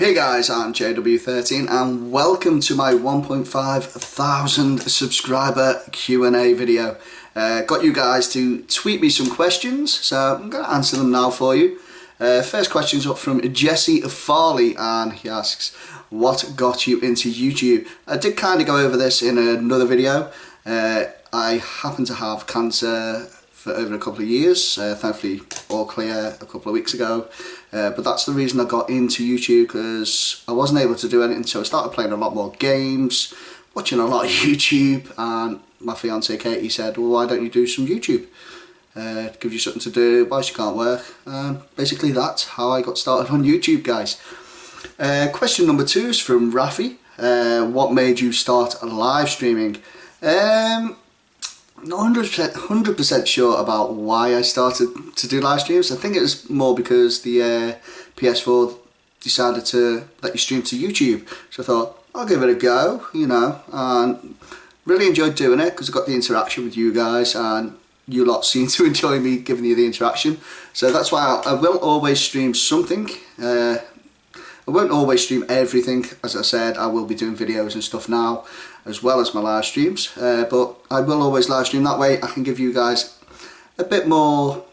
Hey guys, I'm JW13 and welcome to my 1.5 thousand subscriber Q&A video. Got you guys to tweet me some questions, so I'm going to answer them now for you. First question's up from Jesse Farley and he asks, what got you into YouTube? I did kind of go over this in another video. I happen to have cancer for over a couple of years, thankfully all clear a couple of weeks ago, but that's the reason I got into YouTube, because I wasn't able to do anything, so I started playing a lot more games, watching a lot of YouTube, and my fiance Katie said, well, why don't you do some YouTube? Gives you something to do whilst you can't work. Basically that's how I got started on YouTube, guys. Question number 2 is from Rafi. What made you start live streaming? Not 100% sure about why I started to do live streams. I think it was more because the PS4 decided to let you stream to YouTube. So I thought, I'll give it a go, you know, and really enjoyed doing it because I got the interaction with you guys and you lot seem to enjoy me giving you the interaction. So that's why I will always stream something. I won't always stream everything. As I said, I will be doing videos and stuff now, as well as my live streams, but I will always live stream. That way I can give you guys a bit more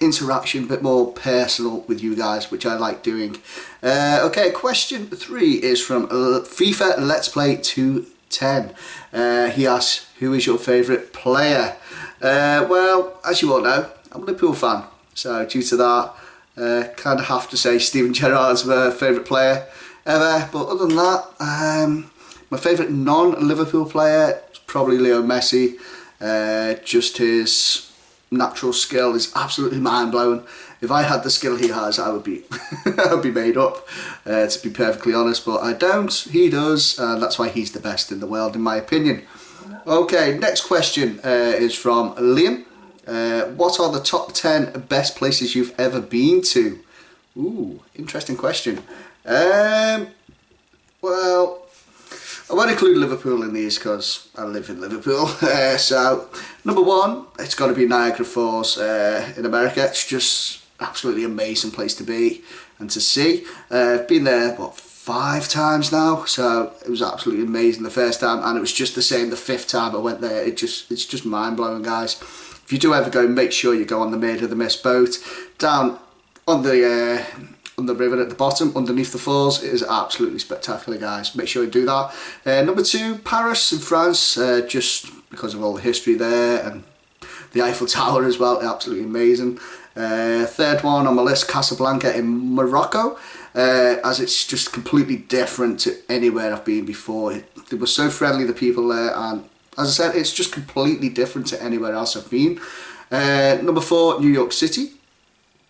interaction, a bit more personal with you guys, which I like doing. Okay, question 3 is from FIFA Let's Play 210. He asks, who is your favourite player? Well, as you all know, I'm a Liverpool fan, so due to that, kind of have to say Steven Gerrard's my favourite player ever. But other than that, my favourite non-Liverpool player is probably Leo Messi. Just his natural skill is absolutely mind-blowing. If I had the skill he has, I would be I would be made up, to be perfectly honest, but I don't. He does, and that's why he's the best in the world, in my opinion. Okay, next question is from Liam. What are the top 10 best places you've ever been to? Ooh, interesting question. Well, I won't include Liverpool in these because I live in Liverpool. So, number 1, it's got to be Niagara Falls in America. It's just absolutely amazing place to be and to see. I've been there, what, 5 times now, so it was absolutely amazing the first time, and it was just the same the 5th time I went there. It's just mind-blowing, guys. If you do ever go, make sure you go on the Maid of the Mist boat down on the river at the bottom underneath the falls. It is absolutely spectacular, guys. Make sure you do that. Number 2, Paris in France, just because of all the history there, and the Eiffel Tower as well, absolutely amazing. 3rd one on my list, Casablanca in Morocco, as it's just completely different to anywhere I've been before. They were so friendly, the people there, and as I said, it's just completely different to anywhere else I've been. Number 4, New York City.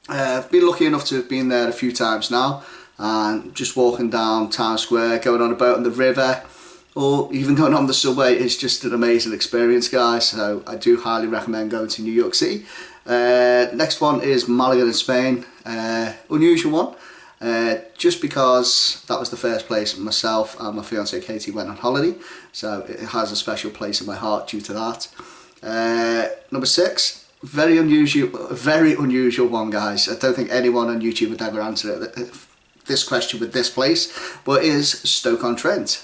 I've been lucky enough to have been there a few times now, and just walking down Times Square, going on a boat on the river, or even going on the subway is just an amazing experience, guys. So I do highly recommend going to New York City. Next one is Malaga in Spain. Unusual one, just because that was the first place myself and my fiance Katie went on holiday, so it has a special place in my heart due to that. Number 6, very unusual one, guys. I don't think anyone on YouTube would ever answer this question with this place, but it is Stoke-on-Trent.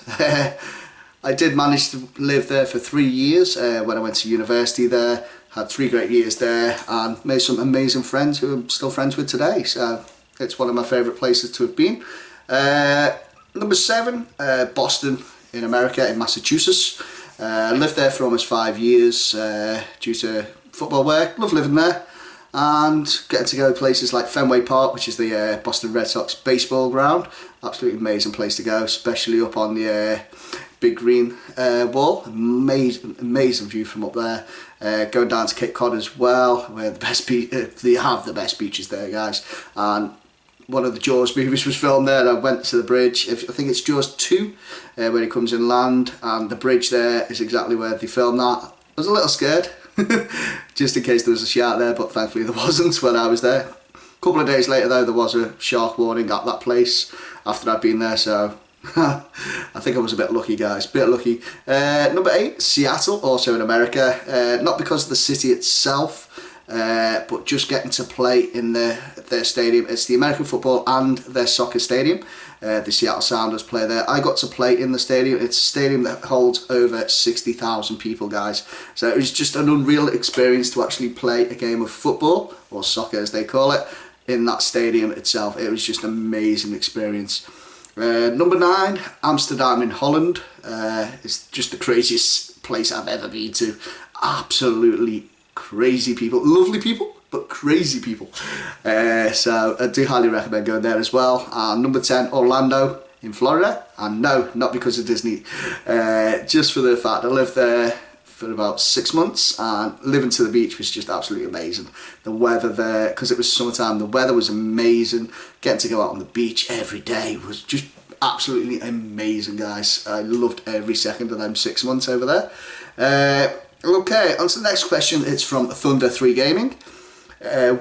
I did manage to live there for 3 years when I went to university there. Had 3 great years there and made some amazing friends who I'm still friends with today, so it's one of my favourite places to have been. Number 7, Boston in America, in Massachusetts. I lived there for almost 5 years due to football work. Love living there and getting to go places like Fenway Park, which is the Boston Red Sox baseball ground. Absolutely amazing place to go, especially up on the big green wall. Amazing view from up there. Going down to Cape Cod as well, where they have the best beaches there, guys. And one of the Jaws movies was filmed there. I went to the bridge. I think it's Jaws 2, where he comes in land, and the bridge there is exactly where they filmed that. I was a little scared, just in case there was a shark there, but thankfully there wasn't when I was there. A couple of days later though, there was a shark warning at that place after I'd been there, so I think I was a bit lucky, guys, bit lucky. Number 8, Seattle, also in America. Not because of the city itself, but just getting to play in their stadium. It's the American football and their soccer stadium. The Seattle Sounders play there. I got to play in the stadium. It's a stadium that holds over 60,000 people, guys. So it was just an unreal experience to actually play a game of football, or soccer as they call it, in that stadium itself. It was just an amazing experience. Number 9, Amsterdam in Holland. It's just the craziest place I've ever been to. Absolutely crazy people, lovely people, but crazy people. So I do highly recommend going there as well. Number 10, Orlando in Florida. And no, not because of Disney, just for the fact I lived there for about 6 months, and living to the beach was just absolutely amazing. The weather there, because it was summertime, the weather was amazing. Getting to go out on the beach every day was just absolutely amazing, guys. I loved every second of them 6 months over there. Okay, on to the next question. It's from Thunder3 Gaming.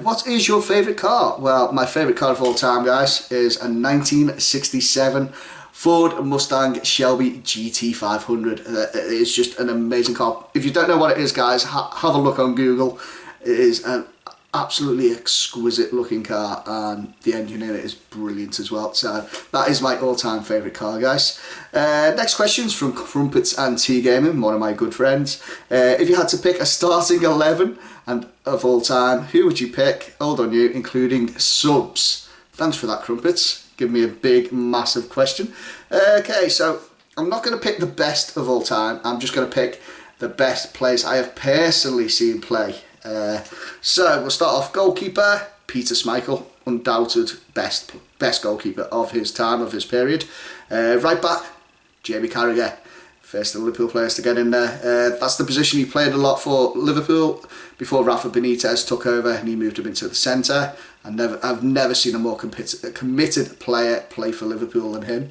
What is your favourite car? Well, my favourite car of all time, guys, is a 1967 Ford Mustang Shelby GT500. It's just an amazing car. If you don't know what it is, guys, have a look on Google. It is an absolutely exquisite looking car, and the engine in it is brilliant as well. So that is my all-time favourite car, guys. Next question's from Crumpets and Tea Gaming, one of my good friends. If you had to pick a starting 11 and of all time, who would you pick? Old on you, including subs. Thanks for that, Crumpets. Give me a big, massive question. Okay, so I'm not going to pick the best of all time. I'm just going to pick the best players I have personally seen play. So we'll start off goalkeeper, Peter Schmeichel, undoubted best goalkeeper of his time, of his period. Right back, Jamie Carragher, first of the Liverpool players to get in there. That's the position he played a lot for Liverpool before Rafa Benitez took over and he moved him into the centre. I've never seen a more committed player play for Liverpool than him.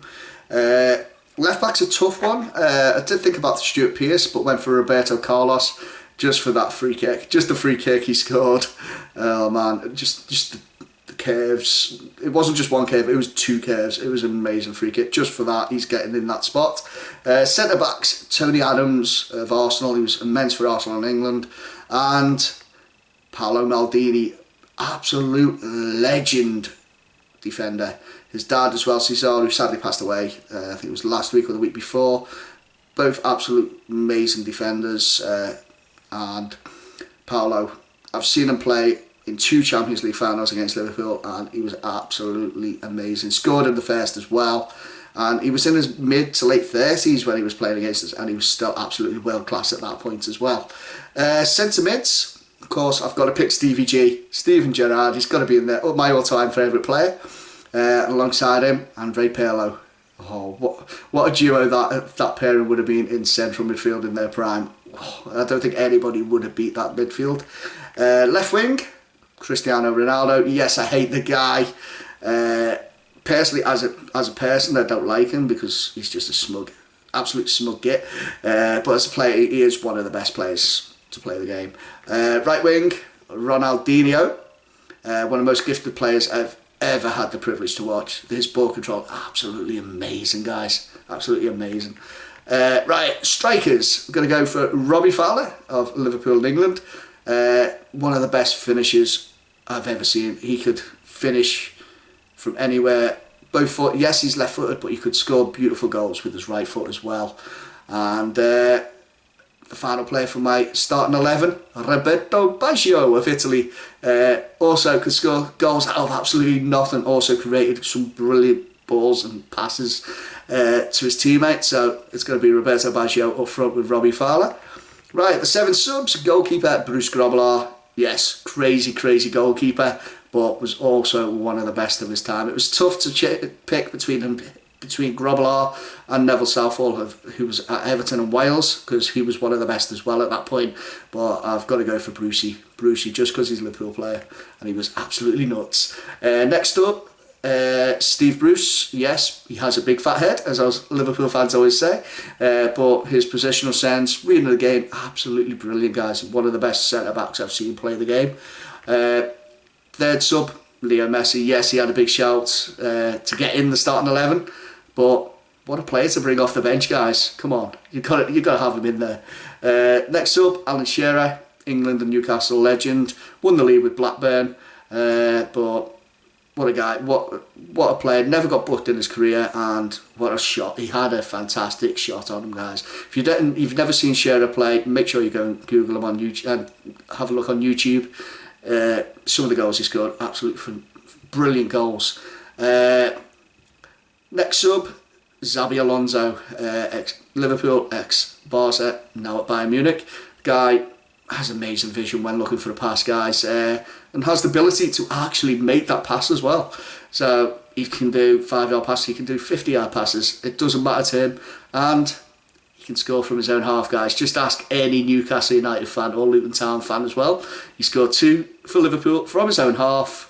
Left back's a tough one. I did think about Stuart Pearce, but went for Roberto Carlos just for that free kick. Just the free kick he scored. Oh man, just the curves. It wasn't just one curve, it was 2 curves. It was an amazing free kick. Just for that, he's getting in that spot. Centre backs, Tony Adams of Arsenal. He was immense for Arsenal in England. And Paolo Maldini, absolute legend defender. His dad as well, Cesar, who sadly passed away, I think it was last week or the week before. Both absolute amazing defenders. And Paolo, I've seen him play in 2 Champions League finals against Liverpool, and he was absolutely amazing. Scored in the first as well, and he was in his mid to late 30s when he was playing against us, and he was still absolutely world class at that point as well. Centre mids, of course, I've got to pick Stevie G, Steven Gerrard. He's got to be in there. My all-time favourite player. Alongside him, Andre Pirlo. Oh, what a duo that pairing would have been in central midfield in their prime. Oh, I don't think anybody would have beat that midfield. Left wing, Cristiano Ronaldo. Yes, I hate the guy. Personally, as a person, I don't like him because he's just a absolute smug git. But as a player, he is one of the best players to play the game. Right wing, Ronaldinho. One of the most gifted players I've ever had the privilege to watch. His ball control, absolutely amazing, guys. Absolutely amazing. Right, strikers. I'm going to go for Robbie Fowler of Liverpool and England. One of the best finishers I've ever seen. He could finish from anywhere. Both foot. Yes, he's left-footed, but he could score beautiful goals with his right foot as well. And the final player for my starting 11, Roberto Baggio of Italy. Also could score goals out of absolutely nothing. Also created some brilliant balls and passes to his teammates. So it's going to be Roberto Baggio up front with Robbie Fowler. Right, the 7 subs. Goalkeeper, Bruce Grobbelaar. Yes, crazy goalkeeper, but was also one of the best of his time. It was tough to pick between Grobbelaar and Neville Southall, who was at Everton and Wales, because he was one of the best as well at that point. But I've got to go for Brucey just because he's a Liverpool player and he was absolutely nuts. Next up, Steve Bruce. Yes, he has a big fat head, as us Liverpool fans always say, but his positional sense, reading the game, absolutely brilliant, guys. One of the best centre backs I've seen play the game. Third sub, Leo Messi. Yes, he had a big shout to get in the starting 11, but what a player to bring off the bench, guys. Come on, you got to have him in there. Next up, Alan Shearer. England and Newcastle legend, won the league with Blackburn, but what a guy, what a player, never got booked in his career, and what a shot. He had a fantastic shot on him, guys. If you've never seen Shearer play, make sure you go and Google him on YouTube, and have a look on YouTube. Some of the goals he scored, absolutely brilliant goals. Next sub, Xabi Alonso, ex-Liverpool, ex-Barca, now at Bayern Munich. Guy has amazing vision when looking for a pass, guys, and has the ability to actually make that pass as well. So he can do 5-yard passes, he can do 50-yard passes. It doesn't matter to him, and he can score from his own half, guys. Just ask any Newcastle United fan or Luton Town fan as well. He scored 2 for Liverpool from his own half.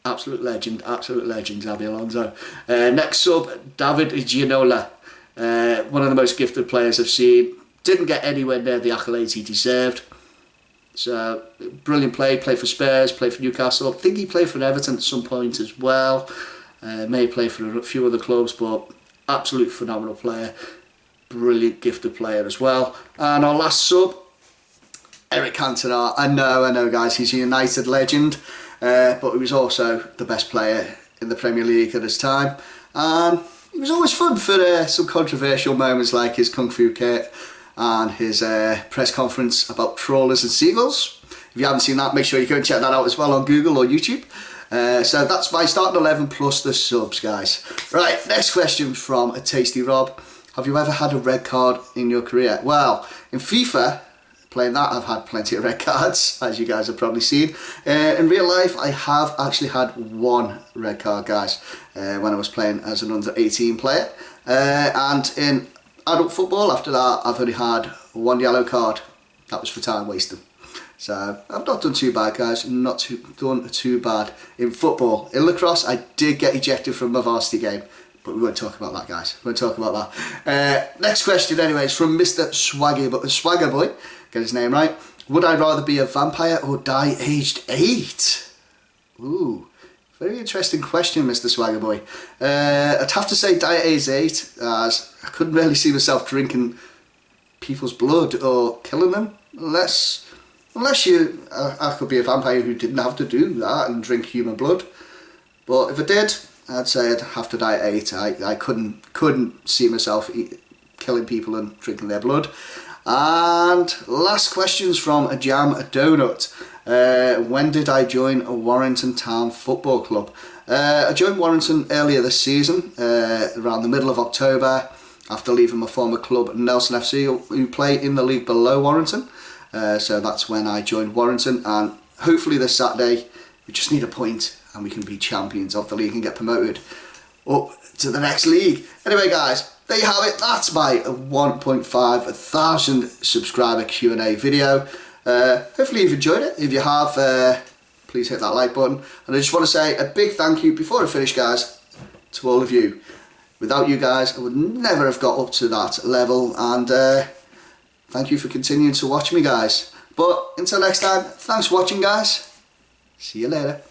Absolute legend, Xabi Alonso. Next sub, David Ginola, one of the most gifted players I've seen. Didn't get anywhere near the accolades he deserved. So, brilliant play, played for Spurs, played for Newcastle. I think he played for Everton at some point as well. May play for a few other clubs, but absolute phenomenal player. Brilliant, gifted player as well. And our last sub, Eric Cantona. I know guys, he's a United legend, but he was also the best player in the Premier League at his time. And it was always fun for some controversial moments like his Kung Fu kit and his press conference about trawlers and seagulls. If you haven't seen that, make sure you go and check that out as well on Google or YouTube. So that's my starting 11 plus the subs, guys. Right, next question from a Tasty Rob. Have you ever had a red card in your career? Well, in FIFA, playing that, I've had plenty of red cards, as you guys have probably seen. In real life, I have actually had 1 red card, guys, when I was playing as an under 18 player. And in adult football, after that, I've only had 1 yellow card. That was for time wasting. So I've not done too bad, guys. Not done too bad in football. In lacrosse, I did get ejected from my varsity game, but we won't talk about that, guys. We won't talk about that. Next question, anyways, from Mr. Swagger Boy. Get his name right. Would I rather be a vampire or die aged 8? Ooh. Very interesting question, Mr. Swagger Boy. I'd have to say die at age 8, as I couldn't really see myself drinking people's blood or killing them, unless I could be a vampire who didn't have to do that and drink human blood. But if I did, I'd say I'd have to die at 8. I couldn't see myself killing people and drinking their blood. And last questions from a Jam Donut. When did I join Warrington Town Football Club? I joined Warrington earlier this season, around the middle of October, after leaving my former club Nelson FC, who play in the league below Warrington. So that's when I joined Warrington, and hopefully this Saturday we just need a point and we can be champions of the league and get promoted up to the next league. Anyway, guys, there you have it. That's my 1,500 subscriber Q&A video. Hopefully you've enjoyed it. If you have, please hit that like button. And I just want to say a big thank you before I finish, guys, to all of you. Without you guys, I would never have got up to that level. And thank you for continuing to watch me, guys. But until next time, thanks for watching, guys. See you later.